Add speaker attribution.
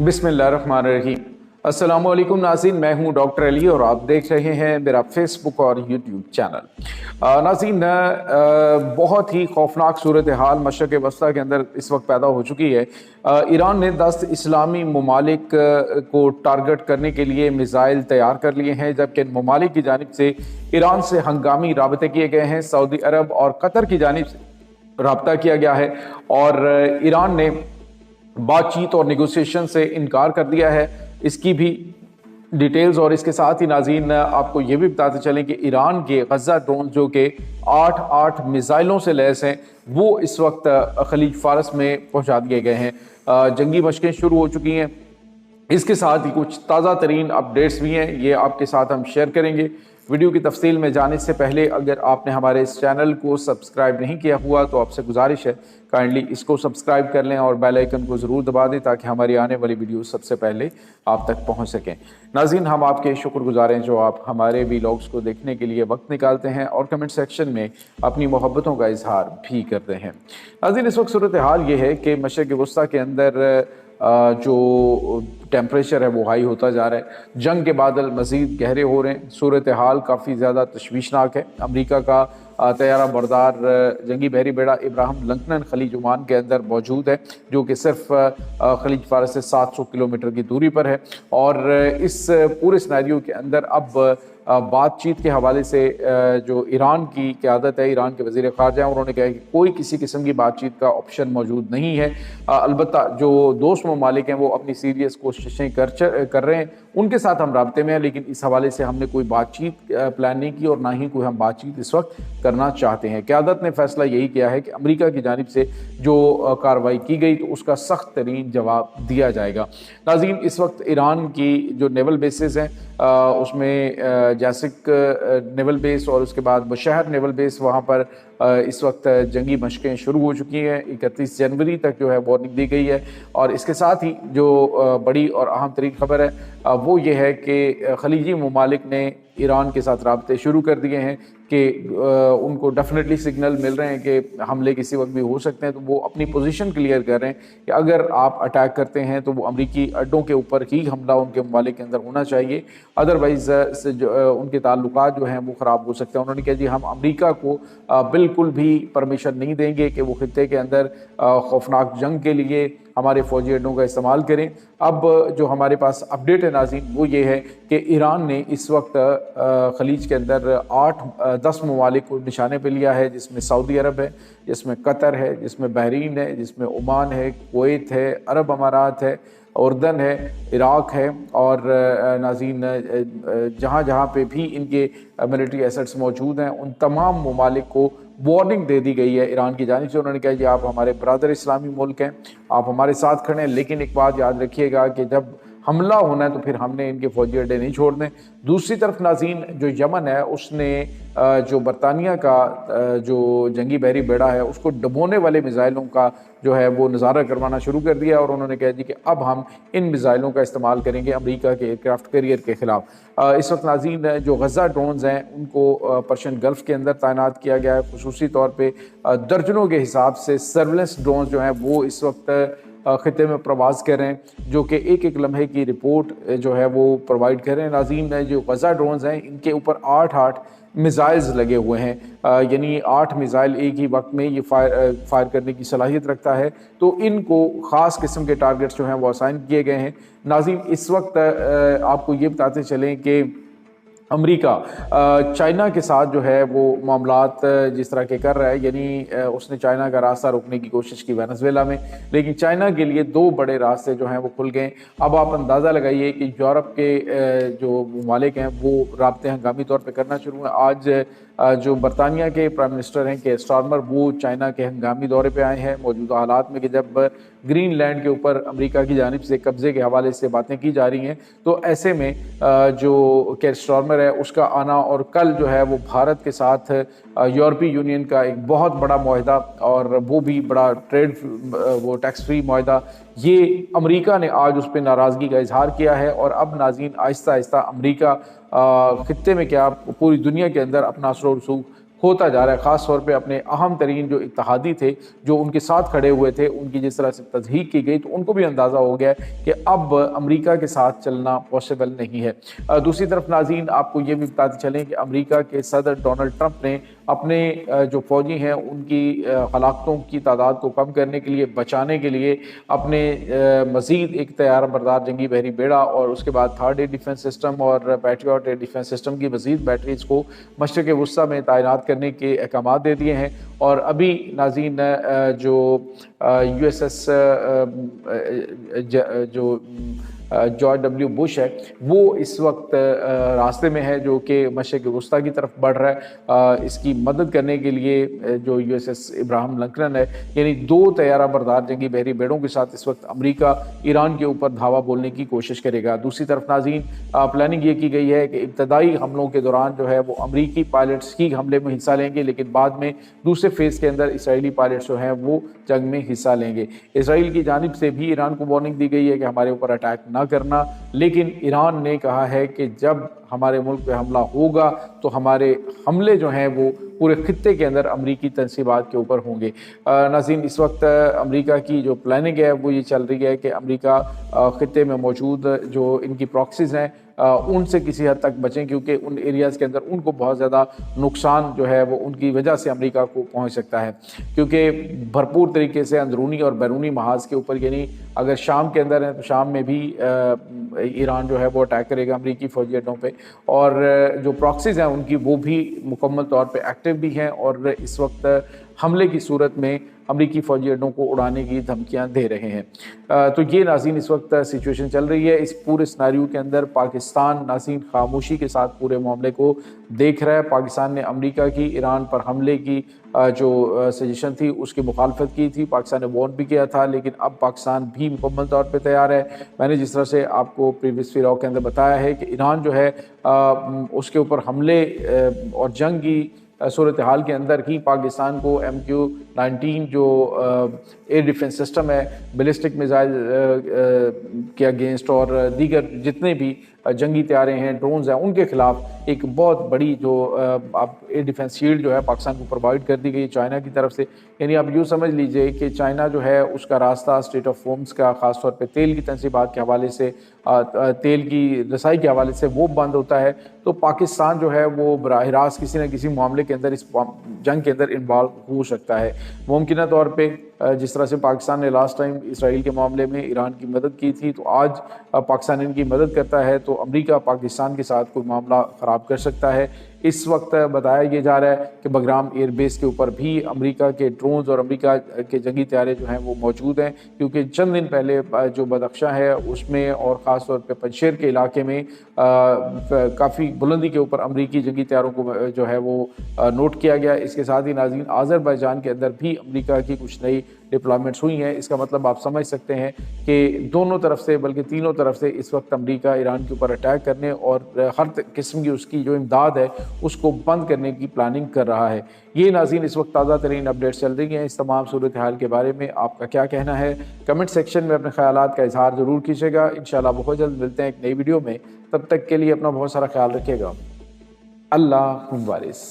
Speaker 1: बिस्मिल्लाहिर्रहमानिर्रहीम। अस्सलाम वालेकुम नाज़रीन, मैं हूं डॉक्टर अली और आप देख रहे हैं मेरा फेसबुक और यूट्यूब चैनल। नाज़रीन, बहुत ही खौफनाक सूरत हाल मशरक़ वस्ता के अंदर इस वक्त पैदा हो चुकी है। ईरान ने 10 इस्लामी ममालिक को टारगेट करने के लिए मिज़ाइल तैयार कर लिए हैं, जबकि इन ममालिक की जानिब से ईरान से हंगामी राबते किए गए हैं। सऊदी अरब और कतर की जानिब से राब्ता किया गया है और ईरान ने बातचीत और नेगोशिएशन से इनकार कर दिया है। इसकी भी डिटेल्स और इसके साथ ही नाज़रीन आपको ये भी बताते चलें कि ईरान के गज़ा ड्रोन जो कि 8 मिसाइलों से लैस हैं, वो इस वक्त खलीज फारस में पहुंचा दिए गए हैं। जंगी मशकें शुरू हो चुकी हैं। इसके साथ ही कुछ ताज़ा तरीन अपडेट्स भी हैं, ये आपके साथ हम शेयर करेंगे। वीडियो की तफसील में जाने से पहले अगर आपने हमारे इस चैनल को सब्सक्राइब नहीं किया हुआ तो आपसे गुजारिश है काइंडली इसको सब्सक्राइब कर लें और बेल आइकन को ज़रूर दबा दें ताकि हमारी आने वाली वीडियो सबसे पहले आप तक पहुंच सकें। नाज़रीन, हम आपके शुक्रगुजार हैं जो आप हमारे व्लॉग्स को देखने के लिए वक्त निकालते हैं और कमेंट सेक्शन में अपनी मोहब्बतों का इजहार भी करते हैं। नाज़रीन, इस वक्त सूरत हाल ये है कि मशरक़ वस्ता के अंदर जो टेम्परेचर है वो हाई होता जा रहा है। जंग के बादल मज़ीद गहरे हो रहे हैं। सूरत हाल काफ़ी ज़्यादा तशवीशनाक है। अमरीका का तैयारा बरदार जंगी बहरी बेड़ा इब्राहिम लिंकन खलीज ओमान के अंदर मौजूद है, जो कि सिर्फ खलीज फारस से 700 किलोमीटर की दूरी पर है। और इस पूरे सिनेरियो के अंदर अब बातचीत के हवाले से जो ईरान की क़यादत है, ईरान के वज़ीर ख़ारजा हैं, उन्होंने कहा कि कोई किसी किस्म की बातचीत का ऑप्शन मौजूद नहीं है। अलबत्ता जो दोस्त ममालिक हैं वो अपनी सीरियस कोशिशें कर रहे हैं, उनके साथ हम राब्ते में हैं, लेकिन इस हवाले से हमने कोई बातचीत प्लान नहीं की और ना ही कोई हम बातचीत इस वक्त करना चाहते हैं। क़यादत ने फैसला यही किया है कि अमरीका की जानिब से जो कार्रवाई की गई तो उसका सख्त तरीन जवाब दिया जाएगा। नाज़रीन, इस वक्त ईरान की जो नेवल बेसिस हैं उसमें जासिक नेवल बेस और उसके बाद बुशहर नेवल बेस, वहाँ पर इस वक्त जंगी मशकें शुरू हो चुकी हैं। 31 जनवरी तक जो है वार्निंग दी गई है। और इसके साथ ही जो बड़ी और अहम तरीन खबर है वो ये है कि खलीजी ममालिक ने ईरान के साथ राब्ते शुरू कर दिए हैं कि उनको डेफिनेटली सिग्नल मिल रहे हैं कि हमले किसी वक्त भी हो सकते हैं। तो वो अपनी पोजीशन क्लियर कर रहे हैं कि अगर आप अटैक करते हैं तो वो अमरीकी अड्डों के ऊपर ही हमला उनके ममालिक के अंदर होना चाहिए, अदरवाइज़ उनके ताल्लुकात जो हैं वो ख़राब हो सकते हैं। उन्होंने कहा जी हम अमरीका को बिल्कुल भी परमिशन नहीं देंगे कि वो खित्ते के अंदर खौफनाक जंग के लिए हमारे फ़ौजी अड्डों का इस्तेमाल करें। अब जो हमारे पास अपडेट है नाज़रीन वो ये है कि ईरान ने इस वक्त खलीज के अंदर 10 ममालिक को निशाने पे लिया है, जिसमें सऊदी अरब है, जिसमें कतर है, जिसमें बहरीन है, जिसमें ओमान है, कुवैत है, अरब अमारात है, उर्दन है, इराक़ है। और नाज़रीन जहाँ जहाँ पे भी इनके मिलिट्री एसेट्स मौजूद हैं उन तमाम ममालिक को वार्निंग दे दी गई है ईरान की जानिब से। उन्होंने कहा कि आप हमारे ब्रदर इस्लामी मुल्क हैं, आप हमारे साथ खड़े हैं, लेकिन एक बात याद रखिएगा कि जब हमला होना है तो फिर हमने इनके फौजी अड्डे नहीं छोड़ने। दूसरी तरफ नाज़रीन जो यमन है उसने जो बरतानिया का जो जंगी बहरी बेड़ा है उसको डुबोने वाले मिसाइलों का जो है वो नज़ारा करवाना शुरू कर दिया और उन्होंने कहा जी कि अब हम इन मिसाइलों का इस्तेमाल करेंगे अमरीका के एयरक्राफ्ट कैरियर के ख़िलाफ़। इस वक्त नाज़रीन जो गज़ा ड्रोन्स हैं उनको पर्शियन गल्फ़ के अंदर तैनात किया गया है। खुसूसी तौर पर दर्जनों के हिसाब से सर्विलेंस ड्रोन्स जो हैं वो इस वक्त खित्ते में प्रवास कर रहे हैं, जो कि एक लम्हे की रिपोर्ट जो है वो प्रोवाइड कर रहे हैं। नाज़रीन जो गज़ा ड्रोन्स हैं इनके ऊपर 8 मिसाइल्स लगे हुए हैं, यानी 8 मिसाइल एक ही वक्त में ये फायर करने की सलाहियत रखता है। तो इनको ख़ास किस्म के टारगेट्स जो हैं वो असाइन किए गए हैं। नाज़रीन, इस वक्त आपको ये बताते चलें कि अमेरिका चाइना के साथ जो है वो मामलात जिस तरह के कर रहा है, यानी उसने चाइना का रास्ता रोकने की कोशिश की वेनेजुएला में, लेकिन चाइना के लिए 2 बड़े रास्ते जो हैं वो खुल गए। अब आप अंदाज़ा लगाइए कि यूरोप के जो ममालिक हैं वो राब्ते हंगामी तौर पे करना शुरू हैं। आज जो बरतानिया के प्राइम मिनिस्टर हैं केयर स्टारमर वो चाइना के हंगामी दौरे पे आए हैं मौजूदा हालात में कि जब ग्रीनलैंड के ऊपर अमेरिका की जानिब से कब्ज़े के हवाले से बातें की जा रही हैं। तो ऐसे में जो केयर स्टारमर है उसका आना और कल जो है वो भारत के साथ यूरोपीय यूनियन का एक बहुत बड़ा मुआहदा और वो भी बड़ा ट्रेड वो टैक्स फ्री मुआहदा, ये अमेरिका ने आज उस पर नाराज़गी का इजहार किया है। और अब नाज़रीन आहिस्ता आहिस्ता अमेरिका खित्ते में क्या पूरी दुनिया के अंदर अपना असर और रसूख ہوتا جا رہا ہے، خاص طور پہ اپنے اہم ترین جو اتحادی تھے جو ان کے ساتھ کھڑے ہوئے تھے ان کی جس طرح سے تضحیق کی گئی تو ان کو بھی اندازہ ہو گیا کہ اب امریکہ کے ساتھ چلنا پاسبل نہیں ہے۔ دوسری طرف ناظرین آپ کو یہ بھی بتاتے چلیں کہ امریکہ کے صدر ڈونلڈ ٹرمپ نے اپنے جو فوجی ہیں ان کی ہلاکتوں کی تعداد کو کم کرنے کے لیے، بچانے کے لیے اپنے مزید ایک طیارہ بردار جنگی بحری بیڑا اور اس کے بعد تھرڈ ایئر ڈیفنس سسٹم اور پیٹریوٹ ایئر ڈیفنس سسٹم کی مزید بیٹریز کو مشرق وسطیٰ میں تعینات کرنے کے احکامات دے دیے ہیں۔ اور ابھی ناظرین جو یو ایس ایس جو جارج ڈبلیو بش ہے وہ اس وقت راستے میں ہے جو کہ مشرق وسطیٰ کی طرف بڑھ رہا ہے۔ اس کی مدد کرنے کے لیے جو U S S Abraham Lincoln ہے، یعنی 2 طیارہ بردار جنگی بحری بیڑوں کے ساتھ اس وقت امریکہ ایران کے اوپر دھاوا بولنے کی کوشش کرے گا۔ دوسری طرف ناظرین پلاننگ یہ کی گئی ہے کہ ابتدائی حملوں کے دوران جو ہے وہ امریکی پائلٹس ہی حملے میں حصہ لیں گے، لیکن بعد میں دوسرے فیز کے اندر اسرائیلی پائلٹس جو ہیں وہ جنگ میں حصہ لیں گے۔ اسرائیل کی جانب سے بھی ایران کو وارننگ دی گئی ہے کہ ہمارے اوپر اٹیک نہ کرنا، لیکن ایران نے کہا ہے کہ جب ہمارے ملک پہ حملہ ہوگا تو ہمارے حملے جو ہیں وہ پورے خطے کے اندر امریکی تنصیبات کے اوپر ہوں گے۔ ناظرین اس وقت امریکہ کی جو پلاننگ ہے وہ یہ چل رہی ہے کہ امریکہ خطے میں موجود جو ان کی پراکسیز ہیں ان سے کسی حد تک بچیں، کیونکہ ان ایریاز کے اندر ان کو بہت زیادہ نقصان جو ہے وہ ان کی وجہ سے امریکہ کو پہنچ سکتا ہے، کیونکہ بھرپور طریقے سے اندرونی اور بیرونی محاذ کے اوپر، یعنی اگر شام کے اندر ہیں تو شام میں بھی ایران جو ہے وہ اٹیک کرے گا امریکی فوجی اڈوں پہ، اور جو پراکسیز ہیں ان کی وہ بھی مکمل طور پہ ایکٹیو بھی ہیں اور اس وقت حملے کی صورت میں امریکی فوجی اڈوں کو اڑانے کی دھمکیاں دے رہے ہیں۔ تو یہ ناظرین اس وقت سچویشن چل رہی ہے۔ اس پورے سناریو کے اندر پاکستان ناظرین خاموشی کے ساتھ پورے معاملے کو دیکھ رہا ہے۔ پاکستان نے امریکہ کی ایران پر حملے کی جو سجیشن تھی اس کی مخالفت کی تھی، پاکستان نے وارن بھی کیا تھا، لیکن اب پاکستان بھی مکمل طور پہ تیار ہے۔ میں نے جس طرح سے آپ کو پریویس ویلاگ کے اندر بتایا ہے کہ ایران جو ہے اس کے اوپر حملے اور جنگ کی صورتحال کے اندر ہی پاکستان کو MQ-19 جو ایئر ڈیفنس سسٹم ہے، بیلسٹک میزائل کے اگینسٹ اور دیگر جتنے بھی جنگی طیارے ہیں، ڈرونز ہیں، ان کے خلاف ایک بہت بڑی جو ایئر ڈیفنس شیلڈ جو ہے پاکستان کو پرووائڈ کر دی گئی چائنا کی طرف سے۔ یعنی آپ یوں سمجھ لیجئے کہ چائنا جو ہے اس کا راستہ اسٹریٹ آف ہارمز کا، خاص طور پہ تیل کی تنصیبات کے حوالے سے، تیل کی رسائی کے حوالے سے وہ بند ہوتا ہے، تو پاکستان جو ہے وہ براہ راست کسی نہ کسی معاملے کے اندر اس جنگ کے اندر انوالو ہو سکتا ہے۔ ممکنہ طور پہ جس طرح سے پاکستان نے لاسٹ ٹائم اسرائیل کے معاملے میں ایران کی مدد کی تھی، تو آج پاکستان ان کی مدد کرتا ہے تو امریکہ پاکستان کے ساتھ کوئی معاملہ خراب کر سکتا ہے۔ اس وقت بتایا یہ جا رہا ہے کہ بگرام ایئر بیس کے اوپر بھی امریکہ کے ڈرونز اور امریکہ کے جنگی طیارے جو ہیں وہ موجود ہیں، کیونکہ چند دن پہلے جو بدخشاں ہے اس میں اور خاص طور پہ پنجشیر کے علاقے میں کافی بلندی کے اوپر امریکی جنگی طیاروں کو جو ہے وہ نوٹ کیا گیا۔ اس کے ساتھ ہی ناظرین آذربائیجان کے اندر بھی امریکہ کی کچھ نئی ڈپلائمنٹس ہوئی ہیں۔ اس کا مطلب آپ سمجھ سکتے ہیں کہ دونوں طرف سے بلکہ تینوں طرف سے اس وقت امریکہ ایران کے اوپر اٹیک کرنے اور ہر قسم کی اس کی جو امداد ہے اس کو بند کرنے کی پلاننگ کر رہا ہے۔ یہ ناظرین اس وقت تازہ ترین اپڈیٹس چل رہی ہیں۔ اس تمام صورتحال کے بارے میں آپ کا کیا کہنا ہے؟ کمنٹ سیکشن میں اپنے خیالات کا اظہار ضرور کیجیے گا۔ انشاءاللہ بہت جلد ملتے ہیں ایک نئی ویڈیو میں، تب تک کے لیے اپنا بہت سارا خیال رکھیے گا۔ اللہ حافظ۔